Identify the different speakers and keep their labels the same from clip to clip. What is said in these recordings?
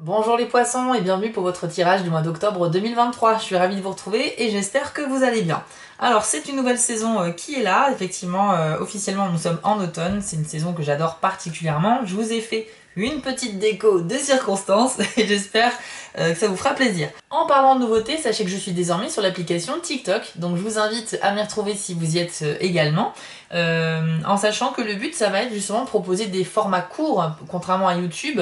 Speaker 1: Bonjour les poissons et bienvenue pour votre tirage du mois d'octobre 2023. Je suis ravie de vous retrouver et j'espère que vous allez bien. Alors c'est une nouvelle saison qui est là, effectivement officiellement nous sommes en automne, c'est une saison que j'adore particulièrement. Je vous ai fait une petite déco de circonstances et j'espère que ça vous fera plaisir. En parlant de nouveautés, sachez que je suis désormais sur l'application TikTok, donc je vous invite à m'y retrouver si vous y êtes également, en sachant que le but ça va être justement de proposer des formats courts, contrairement à YouTube,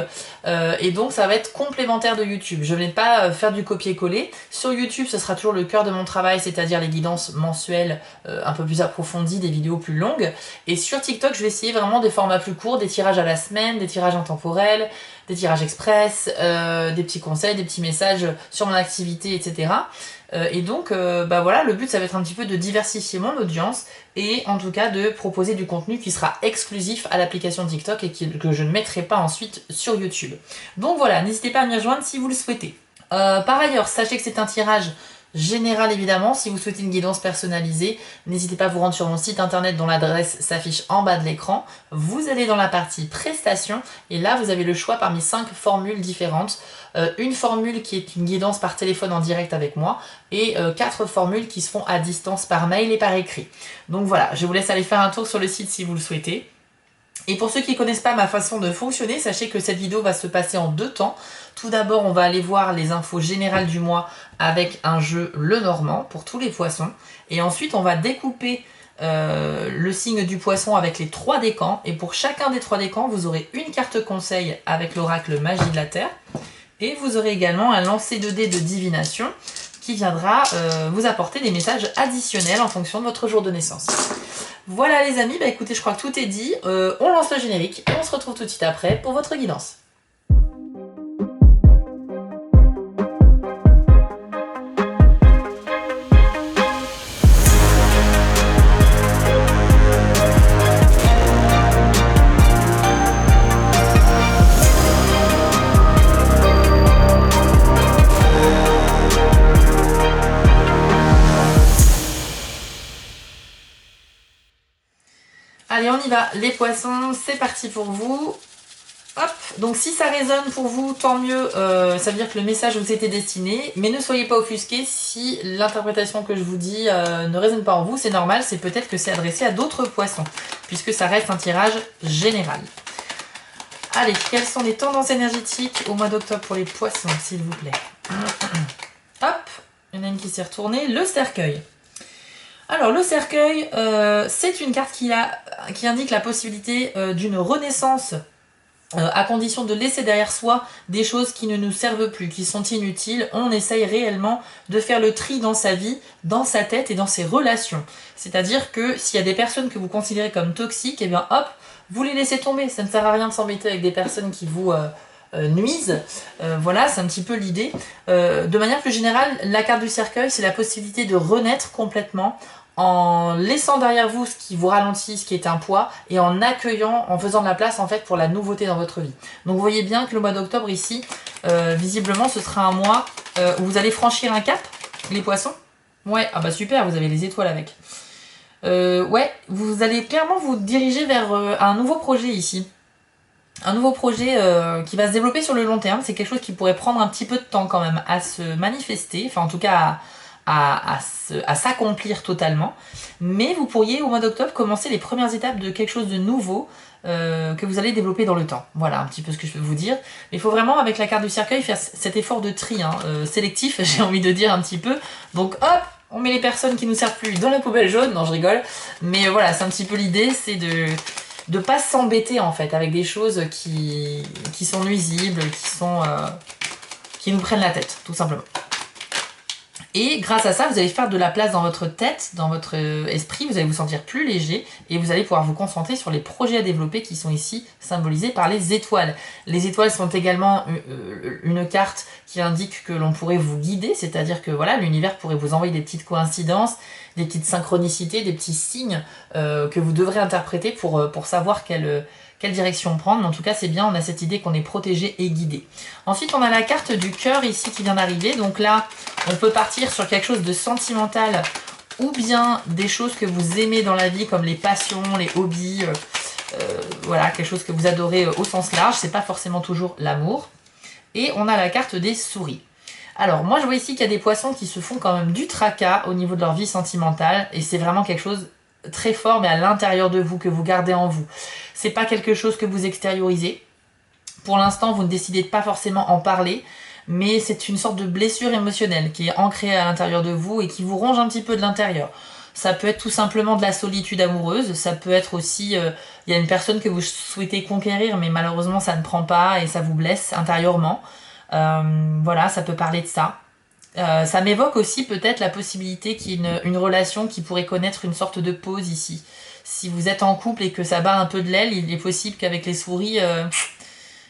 Speaker 1: et donc ça va être complémentaire de YouTube. Je ne vais pas faire du copier-coller. Sur YouTube, ce sera toujours le cœur de mon travail, c'est-à-dire les guidances mensuelles un peu plus approfondies, des vidéos plus longues. Et sur TikTok, je vais essayer vraiment des formats plus courts, des tirages à la semaine, des tirages intemporels, des tirages express, des petits conseils, des petits messages sur mon activité, etc. Et donc, voilà, le but, ça va être un petit peu de diversifier mon audience et en tout cas de proposer du contenu qui sera exclusif à l'application TikTok et que je ne mettrai pas ensuite sur YouTube. Donc voilà, n'hésitez pas à m'y rejoindre si vous le souhaitez. Par ailleurs, sachez que c'est un tirage général évidemment. Si vous souhaitez une guidance personnalisée, n'hésitez pas à vous rendre sur mon site internet dont l'adresse s'affiche en bas de l'écran. Vous allez dans la partie prestations et là vous avez le choix parmi 5 formules différentes. Une formule qui est une guidance par téléphone en direct avec moi et 4 formules qui se font à distance par mail et par écrit. Donc voilà, je vous laisse aller faire un tour sur le site si vous le souhaitez. Et pour ceux qui ne connaissent pas ma façon de fonctionner, sachez que cette vidéo va se passer en 2 temps. Tout d'abord, on va aller voir les infos générales du mois avec un jeu Le Normand pour tous les poissons. Et ensuite, on va découper le signe du poisson avec les 3 décans. Et pour chacun des 3 décans, vous aurez une carte conseil avec l'oracle Magie de la Terre. Et vous aurez également un lancer de dés de divination qui viendra vous apporter des messages additionnels en fonction de votre jour de naissance. Voilà les amis, écoutez, je crois que tout est dit. On lance le générique et on se retrouve tout de suite après pour votre guidance. Allez, on y va. Les poissons, c'est parti pour vous. Hop, donc si ça résonne pour vous, tant mieux, ça veut dire que le message vous était destiné, mais ne soyez pas offusqués si l'interprétation que je vous dis ne résonne pas en vous, c'est normal, c'est peut-être que c'est adressé à d'autres poissons, puisque ça reste un tirage général. Allez, quelles sont les tendances énergétiques au mois d'octobre pour les poissons, s'il vous plaît? Hop, il y en a une qui s'est retournée, le cercueil. Alors le cercueil, c'est une carte qui indique la possibilité d'une renaissance à condition de laisser derrière soi des choses qui ne nous servent plus, qui sont inutiles. On essaye réellement de faire le tri dans sa vie, dans sa tête et dans ses relations. C'est-à-dire que s'il y a des personnes que vous considérez comme toxiques, et bien hop, vous les laissez tomber. Ça ne sert à rien de s'embêter avec des personnes qui vous nuisent. Voilà, c'est un petit peu l'idée. De manière plus générale, la carte du cercueil, c'est la possibilité de renaître complètement en laissant derrière vous ce qui vous ralentit, ce qui est un poids, et en accueillant, en faisant de la place en fait pour la nouveauté dans votre vie. Donc vous voyez bien que le mois d'octobre ici, visiblement ce sera un mois où vous allez franchir un cap, les poissons. Ouais, ah bah super, vous avez les étoiles avec. Ouais, vous allez clairement vous diriger vers un nouveau projet ici. Un nouveau projet qui va se développer sur le long terme. C'est quelque chose qui pourrait prendre un petit peu de temps quand même à se manifester, enfin en tout cas à s'accomplir totalement. Mais vous pourriez au mois d'octobre commencer les premières étapes de quelque chose de nouveau que vous allez développer dans le temps. Voilà un petit peu ce que je peux vous dire. Mais il faut vraiment avec la carte du cercueil faire cet effort de tri, sélectif, j'ai envie de dire un petit peu. Donc hop, on met les personnes qui nous servent plus dans la poubelle jaune. Non, je rigole. Mais voilà, c'est un petit peu l'idée, c'est de pas s'embêter en fait avec des choses qui sont nuisibles, qui nous prennent la tête, tout simplement. Et grâce à ça, vous allez faire de la place dans votre tête, dans votre esprit, vous allez vous sentir plus léger et vous allez pouvoir vous concentrer sur les projets à développer qui sont ici symbolisés par les étoiles. Les étoiles sont également une carte qui indique que l'on pourrait vous guider, c'est-à-dire que voilà, l'univers pourrait vous envoyer des petites coïncidences, des petites synchronicités, des petits signes que vous devrez interpréter pour savoir quelle direction prendre. Mais en tout cas, c'est bien, on a cette idée qu'on est protégé et guidé. Ensuite, on a la carte du cœur ici qui vient d'arriver. Donc là, on peut partir sur quelque chose de sentimental ou bien des choses que vous aimez dans la vie comme les passions, les hobbies, voilà, quelque chose que vous adorez au sens large. C'est pas forcément toujours l'amour. Et on a la carte des souris. Alors moi je vois ici qu'il y a des poissons qui se font quand même du tracas au niveau de leur vie sentimentale et c'est vraiment quelque chose très fort mais à l'intérieur de vous, que vous gardez en vous. C'est pas quelque chose que vous extériorisez. Pour l'instant vous ne décidez de pas forcément en parler, mais c'est une sorte de blessure émotionnelle qui est ancrée à l'intérieur de vous et qui vous ronge un petit peu de l'intérieur. Ça peut être tout simplement de la solitude amoureuse, ça peut être aussi, il y a une personne que vous souhaitez conquérir mais malheureusement ça ne prend pas et ça vous blesse intérieurement. Voilà, ça peut parler de ça. Ça m'évoque aussi peut-être la possibilité qu'il y ait une relation qui pourrait connaître une sorte de pause ici. Si vous êtes en couple et que ça bat un peu de l'aile, il est possible qu'avec les souris,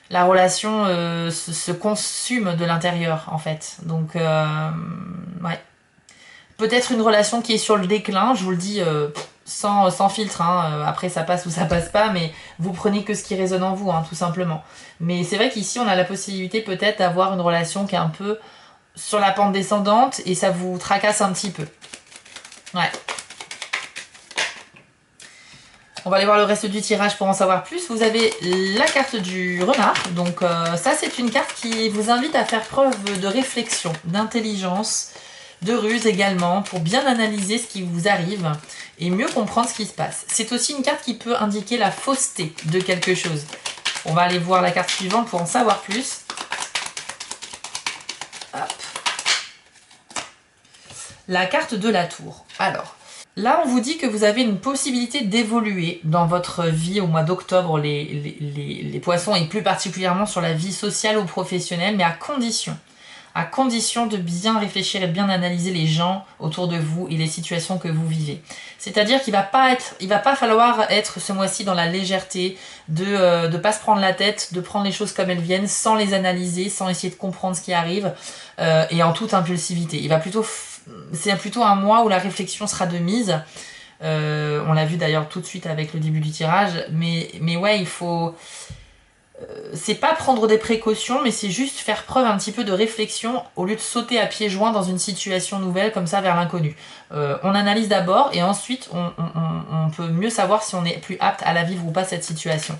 Speaker 1: la relation se consume de l'intérieur en fait. Donc, ouais. Peut-être une relation qui est sur le déclin, je vous le dis sans filtre, hein. Après ça passe ou ça passe pas, mais vous prenez que ce qui résonne en vous, hein, tout simplement. Mais c'est vrai qu'ici on a la possibilité peut-être d'avoir une relation qui est un peu sur la pente descendante et ça vous tracasse un petit peu. Ouais. On va aller voir le reste du tirage pour en savoir plus. Vous avez la carte du renard. Donc ça c'est une carte qui vous invite à faire preuve de réflexion, d'intelligence, de ruse également, pour bien analyser ce qui vous arrive et mieux comprendre ce qui se passe. C'est aussi une carte qui peut indiquer la fausseté de quelque chose. On va aller voir la carte suivante pour en savoir plus. Hop. La carte de la tour. Alors, là on vous dit que vous avez une possibilité d'évoluer dans votre vie au mois d'octobre, les poissons, et plus particulièrement sur la vie sociale ou professionnelle, mais à condition de bien réfléchir et de bien analyser les gens autour de vous et les situations que vous vivez. C'est-à-dire qu'il va pas falloir être ce mois-ci dans la légèreté, de pas se prendre la tête, de prendre les choses comme elles viennent, sans les analyser, sans essayer de comprendre ce qui arrive, et en toute impulsivité. C'est plutôt un mois où la réflexion sera de mise. On l'a vu d'ailleurs tout de suite avec le début du tirage, mais ouais, il faut... c'est pas prendre des précautions, mais c'est juste faire preuve un petit peu de réflexion au lieu de sauter à pieds joints dans une situation nouvelle comme ça vers l'inconnu. On analyse d'abord et ensuite on peut mieux savoir si on est plus apte à la vivre ou pas cette situation.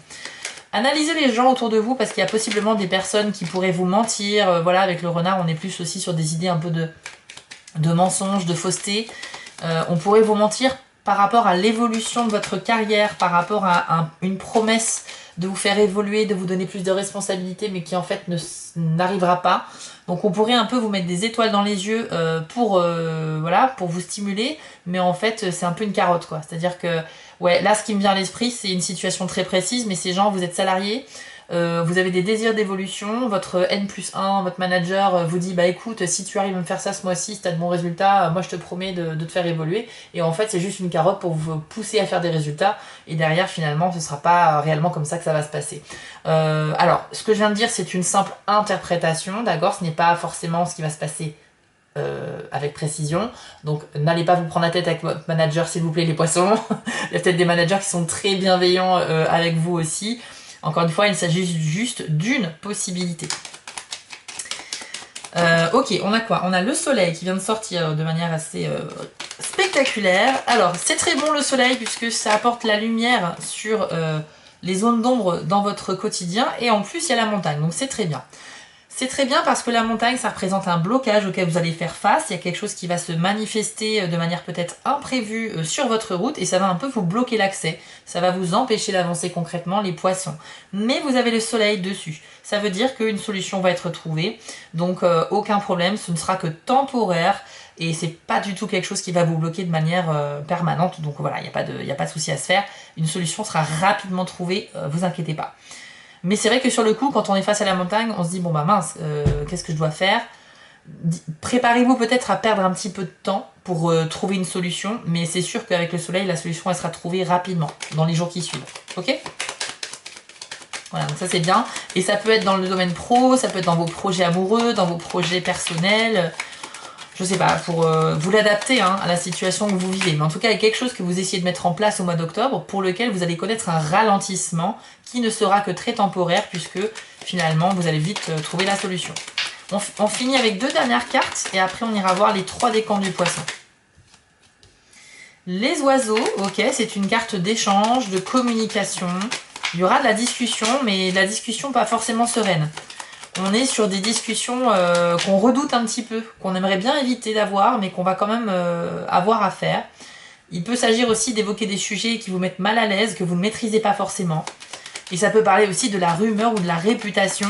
Speaker 1: Analysez les gens autour de vous parce qu'il y a possiblement des personnes qui pourraient vous mentir. Voilà, avec le renard on est plus aussi sur des idées un peu de mensonges, de fausseté. On pourrait vous mentir par rapport à l'évolution de votre carrière, par rapport à une promesse de vous faire évoluer, de vous donner plus de responsabilités, mais qui en fait n'arrivera pas. Donc on pourrait un peu vous mettre des étoiles dans les yeux voilà, pour vous stimuler, mais en fait c'est un peu une carotte, quoi. C'est-à-dire que, ouais, là ce qui me vient à l'esprit, c'est une situation très précise, mais ces gens, vous êtes salariés, vous avez des désirs d'évolution, votre N+1, votre manager vous dit bah écoute, si tu arrives à me faire ça ce mois-ci, si tu as de bons résultats, moi je te promets de te faire évoluer. Et en fait c'est juste une carotte pour vous pousser à faire des résultats et derrière finalement ce sera pas réellement comme ça que ça va se passer. Alors ce que je viens de dire c'est une simple interprétation, d'accord, ce n'est pas forcément ce qui va se passer avec précision, donc n'allez pas vous prendre la tête avec votre manager s'il vous plaît les poissons. Il y a peut-être des managers qui sont très bienveillants avec vous aussi. Encore une fois, il s'agit juste d'une possibilité. Ok, on a quoi? On a le soleil qui vient de sortir de manière assez spectaculaire. Alors, c'est très bon le soleil puisque ça apporte la lumière sur les zones d'ombre dans votre quotidien. Et en plus, il y a la montagne, donc c'est très bien. C'est très bien parce que la montagne, ça représente un blocage auquel vous allez faire face. Il y a quelque chose qui va se manifester de manière peut-être imprévue sur votre route et ça va un peu vous bloquer l'accès. Ça va vous empêcher d'avancer concrètement, les poissons. Mais vous avez le soleil dessus. Ça veut dire qu'une solution va être trouvée. Donc aucun problème, ce ne sera que temporaire et c'est pas du tout quelque chose qui va vous bloquer de manière permanente. Donc voilà, il n'y a pas de souci à se faire. Une solution sera rapidement trouvée, vous inquiétez pas. Mais c'est vrai que sur le coup, quand on est face à la montagne, on se dit bon bah mince, qu'est-ce que je dois faire? Préparez-vous peut-être à perdre un petit peu de temps pour trouver une solution, mais c'est sûr qu'avec le soleil, la solution elle sera trouvée rapidement, dans les jours qui suivent. Ok? Voilà, donc ça c'est bien. Et ça peut être dans le domaine pro, ça peut être dans vos projets amoureux, dans vos projets personnels. Je sais pas, pour vous l'adapter à la situation que vous vivez. Mais en tout cas, il y a quelque chose que vous essayez de mettre en place au mois d'octobre pour lequel vous allez connaître un ralentissement qui ne sera que très temporaire puisque finalement, vous allez vite trouver la solution. On finit avec deux dernières cartes et après on ira voir les 3 décans du poisson. Les oiseaux, ok, c'est une carte d'échange, de communication. Il y aura de la discussion, mais de la discussion pas forcément sereine. On est sur des discussions qu'on redoute un petit peu, qu'on aimerait bien éviter d'avoir, mais qu'on va quand même avoir à faire. Il peut s'agir aussi d'évoquer des sujets qui vous mettent mal à l'aise, que vous ne maîtrisez pas forcément. Et ça peut parler aussi de la rumeur ou de la réputation.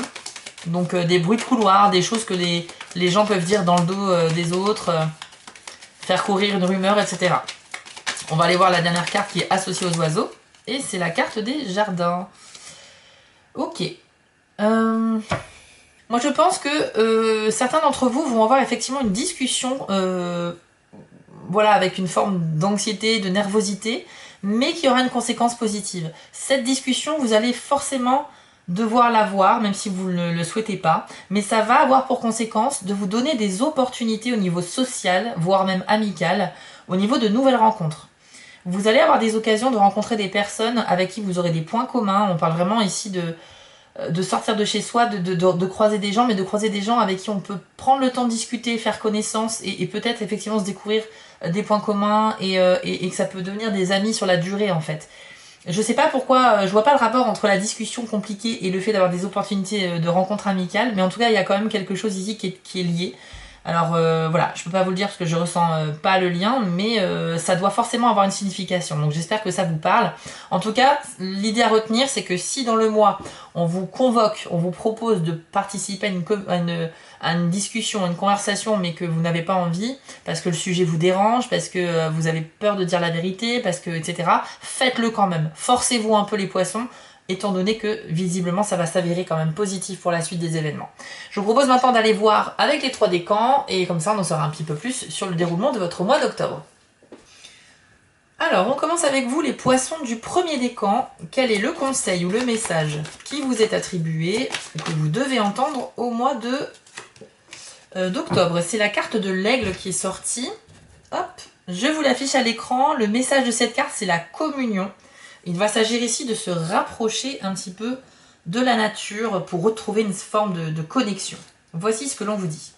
Speaker 1: Donc des bruits de couloir, des choses que les gens peuvent dire dans le dos des autres, faire courir une rumeur, etc. On va aller voir la dernière carte qui est associée aux oiseaux. Et c'est la carte des jardins. Ok. Moi je pense que certains d'entre vous vont avoir effectivement une discussion voilà, avec une forme d'anxiété, de nervosité, mais qui aura une conséquence positive. Cette discussion, vous allez forcément devoir l'avoir, même si vous ne le souhaitez pas, mais ça va avoir pour conséquence de vous donner des opportunités au niveau social, voire même amical, au niveau de nouvelles rencontres. Vous allez avoir des occasions de rencontrer des personnes avec qui vous aurez des points communs. On parle vraiment ici de sortir de chez soi, de croiser des gens, mais de croiser des gens avec qui on peut prendre le temps de discuter, faire connaissance et peut-être effectivement se découvrir des points communs et que ça peut devenir des amis sur la durée en fait. Je sais pas pourquoi, je vois pas le rapport entre la discussion compliquée et le fait d'avoir des opportunités de rencontres amicales, mais en tout cas il y a quand même quelque chose ici qui est lié. Alors voilà, je peux pas vous le dire parce que je ressens pas le lien, mais ça doit forcément avoir une signification. Donc j'espère que ça vous parle. En tout cas, l'idée à retenir, c'est que si dans le mois, on vous convoque, on vous propose de participer à une discussion, à une conversation, mais que vous n'avez pas envie, parce que le sujet vous dérange, parce que vous avez peur de dire la vérité, parce que etc., faites-le quand même. Forcez-vous un peu les poissons, étant donné que visiblement ça va s'avérer quand même positif pour la suite des événements. Je vous propose maintenant d'aller voir avec les 3 décans, et comme ça on en saura un petit peu plus sur le déroulement de votre mois d'octobre. Alors, on commence avec vous les poissons du premier décan. Quel est le conseil ou le message qui vous est attribué, que vous devez entendre au mois d'octobre? C'est la carte de l'aigle qui est sortie. Hop, je vous l'affiche à l'écran. Le message de cette carte, c'est la communion. Il va s'agir ici de se rapprocher un petit peu de la nature pour retrouver une forme de connexion. Voici ce que l'on vous dit.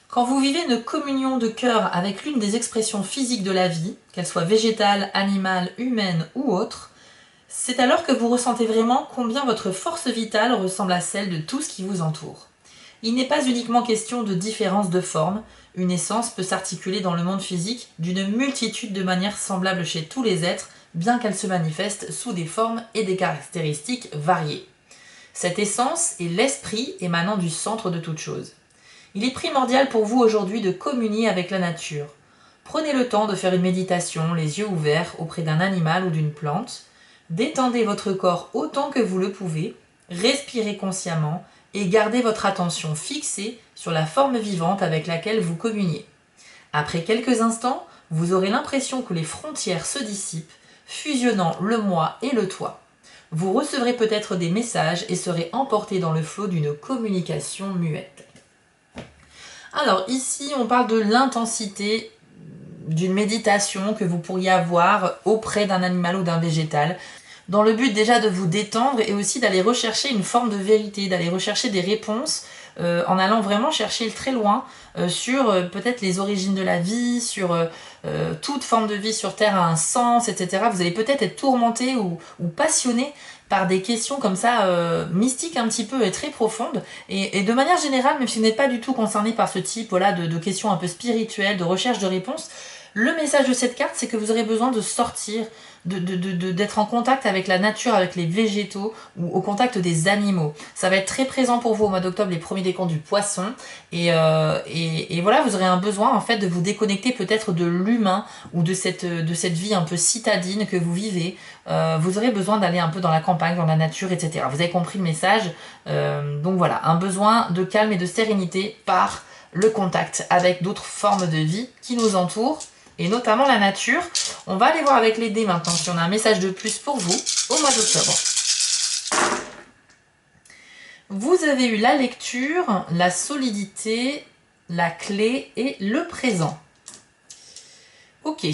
Speaker 1: Quand vous vivez une communion de cœur avec l'une des expressions physiques de la vie, qu'elle soit végétale, animale, humaine ou autre, c'est alors que vous ressentez vraiment combien votre force vitale ressemble à celle de tout ce qui vous entoure. Il n'est pas uniquement question de différence de forme, une essence peut s'articuler dans le monde physique d'une multitude de manières semblables chez tous les êtres, bien qu'elle se manifeste sous des formes et des caractéristiques variées. Cette essence est l'esprit émanant du centre de toute chose. Il est primordial pour vous aujourd'hui de communier avec la nature. Prenez le temps de faire une méditation, les yeux ouverts, auprès d'un animal ou d'une plante. Détendez votre corps autant que vous le pouvez, respirez consciemment et gardez votre attention fixée sur la forme vivante avec laquelle vous communiez. Après quelques instants, vous aurez l'impression que les frontières se dissipent, fusionnant le moi et le toi. Vous recevrez peut-être des messages et serez emporté dans le flot d'une communication muette. Alors ici, on parle de l'intensité d'une méditation que vous pourriez avoir auprès d'un animal ou d'un végétal, dans le but déjà de vous détendre et aussi d'aller rechercher une forme de vérité, d'aller rechercher des réponses en allant vraiment chercher très loin sur peut-être les origines de la vie, sur toute forme de vie sur Terre a un sens, etc. Vous allez peut-être être tourmenté ou passionné par des questions comme ça mystiques un petit peu et très profondes. Et de manière générale, même si vous n'êtes pas du tout concerné par ce type voilà, de questions un peu spirituelles, de recherche de réponses, le message de cette carte, c'est que vous aurez besoin de sortir, d'être en contact avec la nature, avec les végétaux ou au contact des animaux. Ça va être très présent pour vous au mois d'octobre, les premiers décomptes du poisson. Et voilà, vous aurez un besoin en fait de vous déconnecter peut-être de l'humain ou de cette vie un peu citadine que vous vivez. Vous aurez besoin d'aller un peu dans la campagne, dans la nature, etc. Vous avez compris le message. Donc voilà, un besoin de calme et de sérénité par le contact avec d'autres formes de vie qui nous entourent, et notamment la nature. On va aller voir avec les dés maintenant si on a un message de plus pour vous au mois d'octobre. Vous avez eu la lecture, la solidité, la clé et le présent. Ok.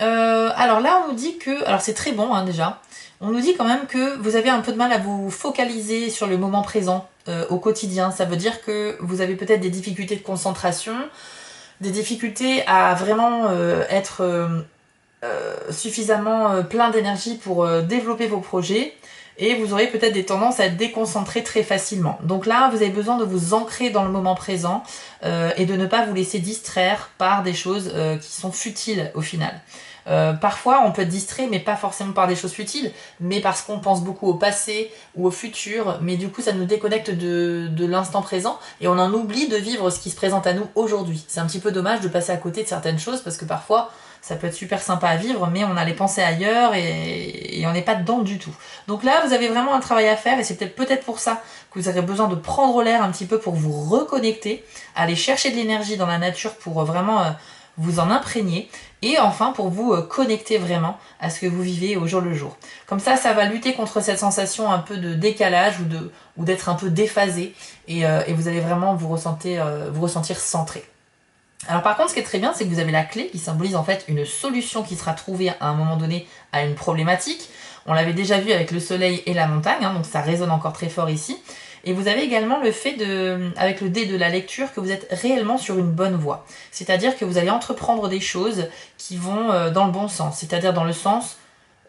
Speaker 1: Alors là, on nous dit que... Alors c'est très bon hein, déjà. On nous dit quand même que vous avez un peu de mal à vous focaliser sur le moment présent au quotidien. Ça veut dire que vous avez peut-être des difficultés de concentration, des difficultés à vraiment être suffisamment plein d'énergie pour développer vos projets. Et vous aurez peut-être des tendances à être déconcentré très facilement. Donc là, vous avez besoin de vous ancrer dans le moment présent et de ne pas vous laisser distraire par des choses qui sont futiles au final. Parfois, on peut être distrait, mais pas forcément par des choses futiles, mais parce qu'on pense beaucoup au passé ou au futur, mais du coup, ça nous déconnecte de l'instant présent et on en oublie de vivre ce qui se présente à nous aujourd'hui. C'est un petit peu dommage de passer à côté de certaines choses parce que parfois, ça peut être super sympa à vivre, mais on a les pensées ailleurs et on n'est pas dedans du tout. Donc là, vous avez vraiment un travail à faire et c'est peut-être pour ça que vous aurez besoin de prendre l'air un petit peu pour vous reconnecter, aller chercher de l'énergie dans la nature pour vraiment vous en imprégner et enfin pour vous connecter vraiment à ce que vous vivez au jour le jour. Comme ça va lutter contre cette sensation un peu de décalage ou d'être un peu déphasé et vous allez vraiment vous ressentir centré. Alors par contre, ce qui est très bien, c'est que vous avez la clé qui symbolise en fait une solution qui sera trouvée à un moment donné à une problématique. On l'avait déjà vu avec le soleil et la montagne, hein, donc ça résonne encore très fort ici. Et vous avez également le fait, avec le dé de la lecture, que vous êtes réellement sur une bonne voie. C'est-à-dire que vous allez entreprendre des choses qui vont dans le bon sens, c'est-à-dire dans le sens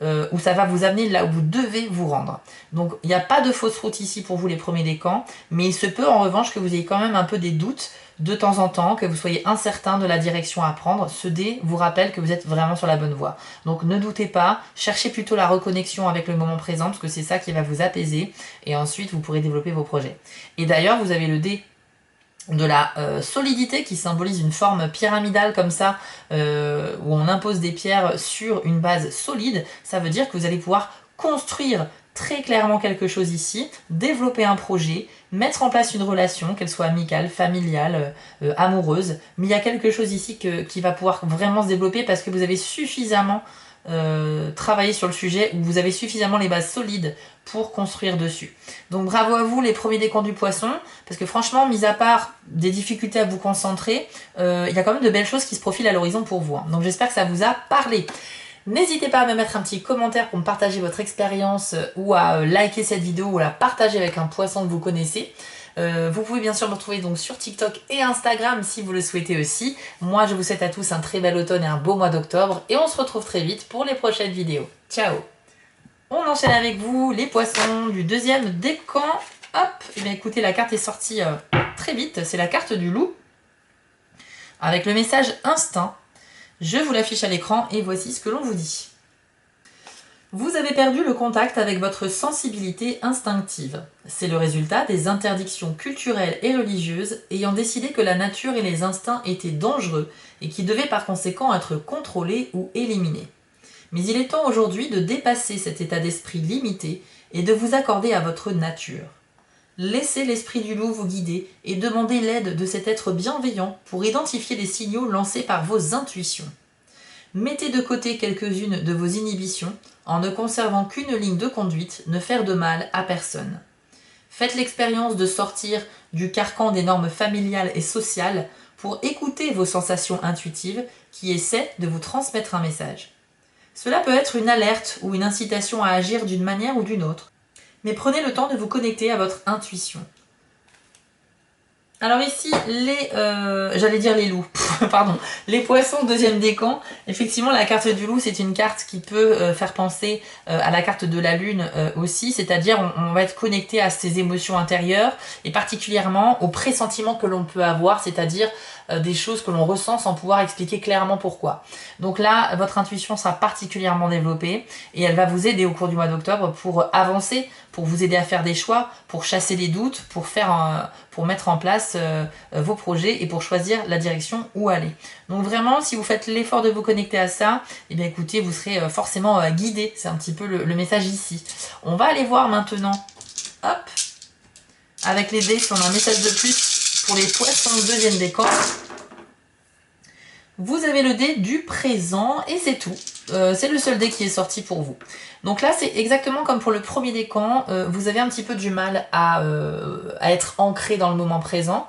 Speaker 1: où ça va vous amener là où vous devez vous rendre. Donc il n'y a pas de fausse route ici pour vous les premiers décans, mais il se peut en revanche que vous ayez quand même un peu des doutes de temps en temps, que vous soyez incertain de la direction à prendre. Ce dé vous rappelle que vous êtes vraiment sur la bonne voie. Donc ne doutez pas, cherchez plutôt la reconnexion avec le moment présent, parce que c'est ça qui va vous apaiser, et ensuite vous pourrez développer vos projets. Et d'ailleurs, vous avez le dé de la solidité qui symbolise une forme pyramidale comme ça où on impose des pierres sur une base solide. Ça veut dire que vous allez pouvoir construire très clairement quelque chose ici, développer un projet, mettre en place une relation, qu'elle soit amicale, familiale, amoureuse, mais il y a quelque chose ici qui va pouvoir vraiment se développer parce que vous avez suffisamment travaillé sur le sujet, ou vous avez suffisamment les bases solides pour construire dessus. Donc bravo à vous les premiers décans du poisson, parce que franchement, mis à part des difficultés à vous concentrer, il y a quand même de belles choses qui se profilent à l'horizon pour vous. Donc j'espère que ça vous a parlé. N'hésitez pas à me mettre un petit commentaire pour me partager votre expérience ou à liker cette vidéo ou à la partager avec un poisson que vous connaissez. Vous pouvez bien sûr me retrouver donc sur TikTok et Instagram si vous le souhaitez aussi. Moi je vous souhaite à tous un très bel automne et un beau mois d'octobre et on se retrouve très vite pour les prochaines vidéos. Ciao! On enchaîne avec vous les poissons du deuxième décan. Hop! Et bien écoutez, la carte est sortie très vite, c'est la carte du loup avec le message instinct. Je vous l'affiche à l'écran et voici ce que l'on vous dit. Vous avez perdu le contact avec votre sensibilité instinctive. C'est le résultat des interdictions culturelles et religieuses ayant décidé que la nature et les instincts étaient dangereux et qui devaient par conséquent être contrôlés ou éliminés. Mais il est temps aujourd'hui de dépasser cet état d'esprit limité et de vous accorder à votre nature. Laissez l'esprit du loup vous guider et demandez l'aide de cet être bienveillant pour identifier les signaux lancés par vos intuitions. Mettez de côté quelques-unes de vos inhibitions en ne conservant qu'une ligne de conduite, ne faire de mal à personne. Faites l'expérience de sortir du carcan des normes familiales et sociales pour écouter vos sensations intuitives qui essaient de vous transmettre un message. Cela peut être une alerte ou une incitation à agir d'une manière ou d'une autre, mais prenez le temps de vous connecter à votre intuition. Alors ici, j'allais dire les loups, pardon, les poissons deuxième décan. Effectivement, la carte du loup, c'est une carte qui peut faire penser à la carte de la lune aussi, c'est-à-dire on va être connecté à ses émotions intérieures et particulièrement aux pressentiments que l'on peut avoir, c'est-à-dire des choses que l'on ressent sans pouvoir expliquer clairement pourquoi. Donc là, votre intuition sera particulièrement développée et elle va vous aider au cours du mois d'octobre pour avancer, pour vous aider à faire des choix, pour chasser les doutes, pour mettre en place vos projets et pour choisir la direction où aller. Donc vraiment, si vous faites l'effort de vous connecter à ça, eh bien écoutez, vous serez forcément guidé. C'est un petit peu le message ici. On va aller voir maintenant, hop, avec les dés, si on a un message de plus pour les poissons deuxième décan. Vous avez le dé du présent et c'est tout. C'est le seul dé qui est sorti pour vous. Donc là, c'est exactement comme pour le premier décan. Vous avez un petit peu du mal à être ancré dans le moment présent.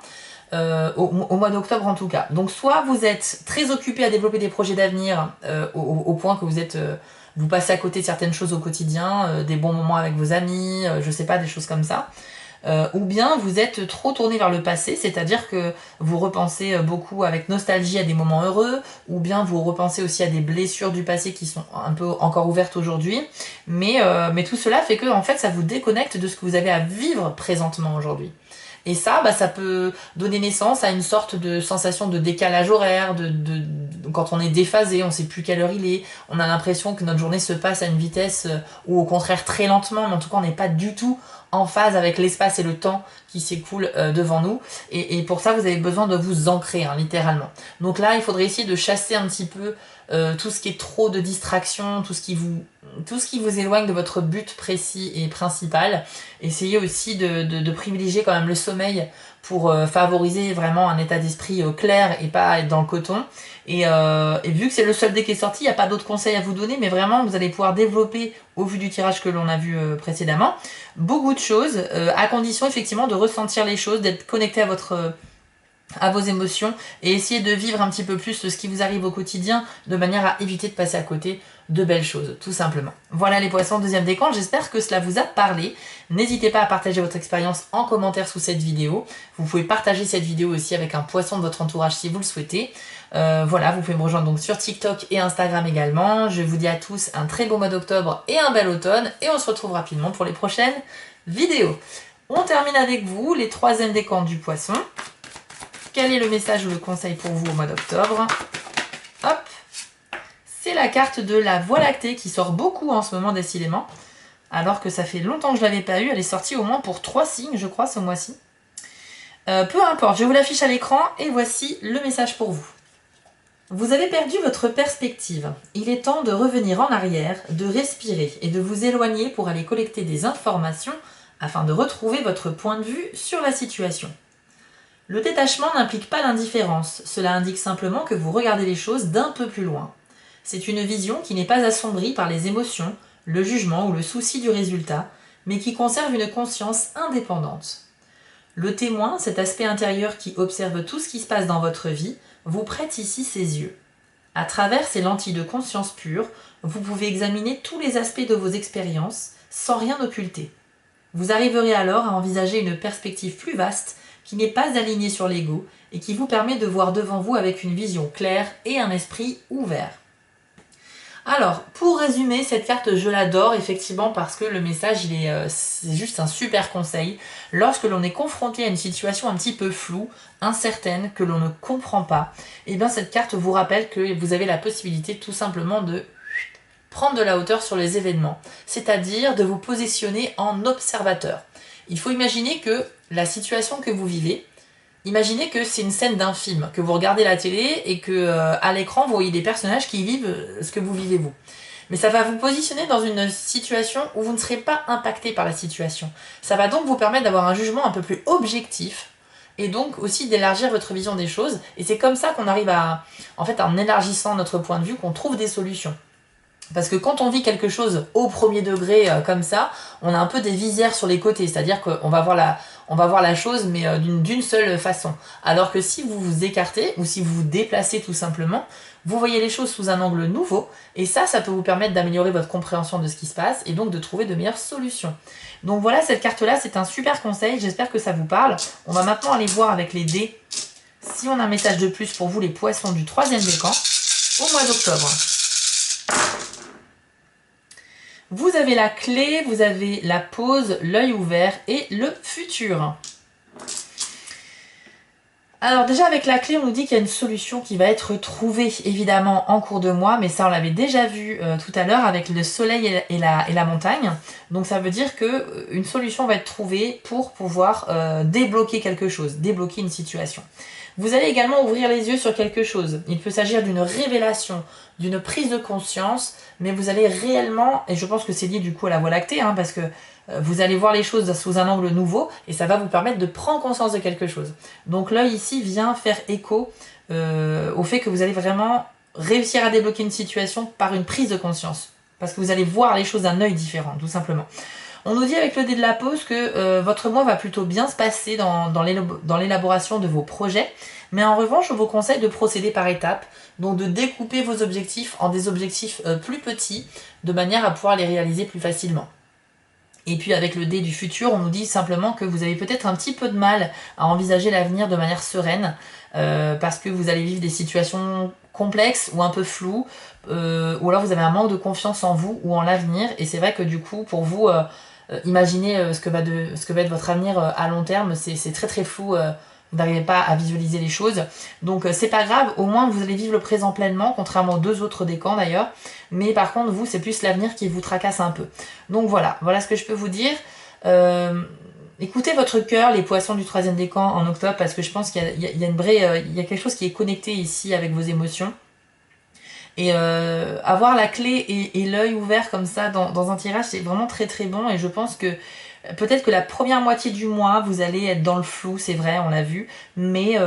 Speaker 1: Au mois d'octobre en tout cas. Donc soit vous êtes très occupé à développer des projets d'avenir au point que vous passez à côté de certaines choses au quotidien, des bons moments avec vos amis, je sais pas, des choses comme ça. ou bien vous êtes trop tourné vers le passé, c'est-à-dire que vous repensez beaucoup avec nostalgie à des moments heureux, ou bien vous repensez aussi à des blessures du passé qui sont un peu encore ouvertes aujourd'hui, mais tout cela fait que en fait ça vous déconnecte de ce que vous avez à vivre présentement aujourd'hui. Et ça, ça peut donner naissance à une sorte de sensation de décalage horaire, quand on est déphasé, on ne sait plus quelle heure il est, on a l'impression que notre journée se passe à une vitesse ou au contraire très lentement, mais en tout cas on n'est pas du tout en phase avec l'espace et le temps qui s'écoule devant nous. Et pour ça, vous avez besoin de vous ancrer, hein, littéralement. Donc là, il faudrait essayer de chasser un petit peu tout ce qui est trop de distractions, tout ce qui vous éloigne de votre but précis et principal. Essayez aussi de privilégier quand même le sommeil pour favoriser vraiment un état d'esprit clair et pas être dans le coton. Et vu que c'est le seul dé qui est sorti, il n'y a pas d'autres conseils à vous donner, mais vraiment vous allez pouvoir développer, au vu du tirage que l'on a vu précédemment, beaucoup de choses, à condition effectivement de ressentir les choses, d'être connecté à vos émotions et essayer de vivre un petit peu plus ce qui vous arrive au quotidien de manière à éviter de passer à côté de belles choses, tout simplement. Voilà les poissons, deuxième décan, j'espère que cela vous a parlé. N'hésitez pas à partager votre expérience en commentaire sous cette vidéo. Vous pouvez partager cette vidéo aussi avec un poisson de votre entourage si vous le souhaitez. Voilà, vous pouvez me rejoindre donc sur TikTok et Instagram également. Je vous dis à tous un très beau mois d'octobre et un bel automne et on se retrouve rapidement pour les prochaines vidéos. On termine avec vous, les troisièmes décans du poisson. Quel est le message ou le conseil pour vous au mois d'octobre? Hop, c'est la carte de la Voie lactée qui sort beaucoup en ce moment décidément. Alors que ça fait longtemps que je ne l'avais pas eu, elle est sortie au moins pour 3 signes je crois ce mois-ci. Peu importe, je vous l'affiche à l'écran et voici le message pour vous. Vous avez perdu votre perspective. Il est temps de revenir en arrière, de respirer et de vous éloigner pour aller collecter des informations afin de retrouver votre point de vue sur la situation. Le détachement n'implique pas l'indifférence, cela indique simplement que vous regardez les choses d'un peu plus loin. C'est une vision qui n'est pas assombrie par les émotions, le jugement ou le souci du résultat, mais qui conserve une conscience indépendante. Le témoin, cet aspect intérieur qui observe tout ce qui se passe dans votre vie, vous prête ici ses yeux. À travers ces lentilles de conscience pure, vous pouvez examiner tous les aspects de vos expériences sans rien occulter. Vous arriverez alors à envisager une perspective plus vaste qui n'est pas alignée sur l'ego et qui vous permet de voir devant vous avec une vision claire et un esprit ouvert. Alors, pour résumer, cette carte, je l'adore effectivement parce que le message, c'est juste un super conseil. Lorsque l'on est confronté à une situation un petit peu floue, incertaine, que l'on ne comprend pas, et bien cette carte vous rappelle que vous avez la possibilité tout simplement de prendre de la hauteur sur les événements, c'est-à-dire de vous positionner en observateur. Il faut imaginer que la situation que vous vivez, imaginez que c'est une scène d'un film, que vous regardez la télé et que à l'écran vous voyez des personnages qui vivent ce que vous vivez vous. Mais ça va vous positionner dans une situation où vous ne serez pas impacté par la situation. Ça va donc vous permettre d'avoir un jugement un peu plus objectif et donc aussi d'élargir votre vision des choses. Et c'est comme ça qu'on arrive à, en fait, en élargissant notre point de vue, qu'on trouve des solutions. Parce que quand on vit quelque chose au premier degré comme ça, on a un peu des visières sur les côtés, c'est-à-dire qu'on va voir la chose mais d'une seule façon. Alors que si vous vous écartez ou si vous vous déplacez tout simplement, vous voyez les choses sous un angle nouveau et ça peut vous permettre d'améliorer votre compréhension de ce qui se passe et donc de trouver de meilleures solutions. Donc voilà, cette carte-là, c'est un super conseil, j'espère que ça vous parle. On va maintenant aller voir avec les dés si on a un message de plus pour vous les poissons du troisième décan au mois d'octobre. Vous avez la clé, vous avez la pause, l'œil ouvert et le futur. Alors déjà avec la clé, on nous dit qu'il y a une solution qui va être trouvée évidemment en cours de mois, mais ça on l'avait déjà vu tout à l'heure avec le soleil et la montagne. Donc ça veut dire qu'une solution va être trouvée pour pouvoir débloquer quelque chose, débloquer une situation. Vous allez également ouvrir les yeux sur quelque chose. Il peut s'agir d'une révélation, d'une prise de conscience, mais vous allez réellement, et je pense que c'est lié du coup à la Voie lactée, parce que vous allez voir les choses sous un angle nouveau, et ça va vous permettre de prendre conscience de quelque chose. Donc l'œil ici vient faire écho au fait que vous allez vraiment réussir à débloquer une situation par une prise de conscience. Parce que vous allez voir les choses d'un œil différent, tout simplement. On nous dit avec le dé de la pause que votre mois va plutôt bien se passer dans l'élaboration de vos projets, mais en revanche, je vous conseille de procéder par étapes, donc de découper vos objectifs en des objectifs plus petits, de manière à pouvoir les réaliser plus facilement. Et puis avec le dé du futur, on nous dit simplement que vous avez peut-être un petit peu de mal à envisager l'avenir de manière sereine, parce que vous allez vivre des situations complexes ou un peu floues, ou alors vous avez un manque de confiance en vous ou en l'avenir, et c'est vrai que du coup, pour vous, imaginez ce que va être votre avenir à long terme, c'est très très flou, vous n'arrivez pas à visualiser les choses. Donc c'est pas grave, au moins vous allez vivre le présent pleinement, contrairement aux deux autres décans d'ailleurs. Mais par contre, vous, c'est plus l'avenir qui vous tracasse un peu. Donc voilà ce que je peux vous dire. Écoutez votre cœur, les poissons du 3e décan en octobre, parce que je pense qu'il y a il y a quelque chose qui est connecté ici avec vos émotions. Et avoir la clé et l'œil ouvert comme ça dans un tirage, c'est vraiment très très bon. Et je pense que peut-être que la première moitié du mois, vous allez être dans le flou, c'est vrai, on l'a vu. Mais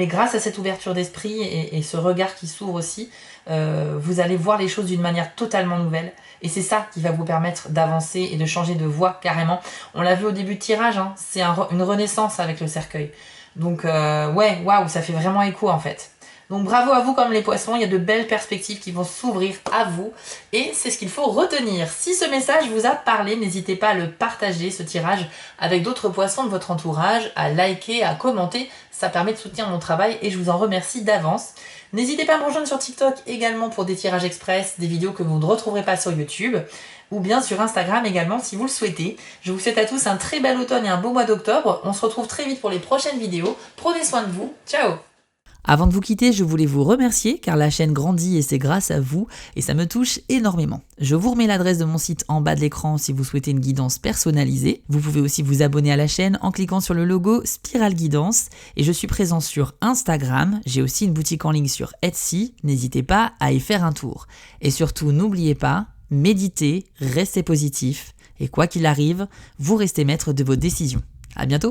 Speaker 1: grâce à cette ouverture d'esprit et ce regard qui s'ouvre aussi, vous allez voir les choses d'une manière totalement nouvelle. Et c'est ça qui va vous permettre d'avancer et de changer de voie carrément. On l'a vu au début de tirage, hein, c'est une renaissance avec le cercueil. Donc ouais, waouh, ça fait vraiment écho en fait. Donc bravo à vous comme les poissons, il y a de belles perspectives qui vont s'ouvrir à vous et c'est ce qu'il faut retenir. Si ce message vous a parlé, n'hésitez pas à le partager, ce tirage, avec d'autres poissons de votre entourage, à liker, à commenter, ça permet de soutenir mon travail et je vous en remercie d'avance. N'hésitez pas à me rejoindre sur TikTok également pour des tirages express, des vidéos que vous ne retrouverez pas sur YouTube, ou bien sur Instagram également si vous le souhaitez. Je vous souhaite à tous un très bel automne et un beau mois d'octobre. On se retrouve très vite pour les prochaines vidéos. Prenez soin de vous. Ciao!
Speaker 2: Avant de vous quitter, je voulais vous remercier car la chaîne grandit et c'est grâce à vous et ça me touche énormément. Je vous remets l'adresse de mon site en bas de l'écran si vous souhaitez une guidance personnalisée. Vous pouvez aussi vous abonner à la chaîne en cliquant sur le logo Spiral Guidance et je suis présent sur Instagram. J'ai aussi une boutique en ligne sur Etsy. N'hésitez pas à y faire un tour. Et surtout, n'oubliez pas, méditez, restez positif et quoi qu'il arrive, vous restez maître de vos décisions. À bientôt!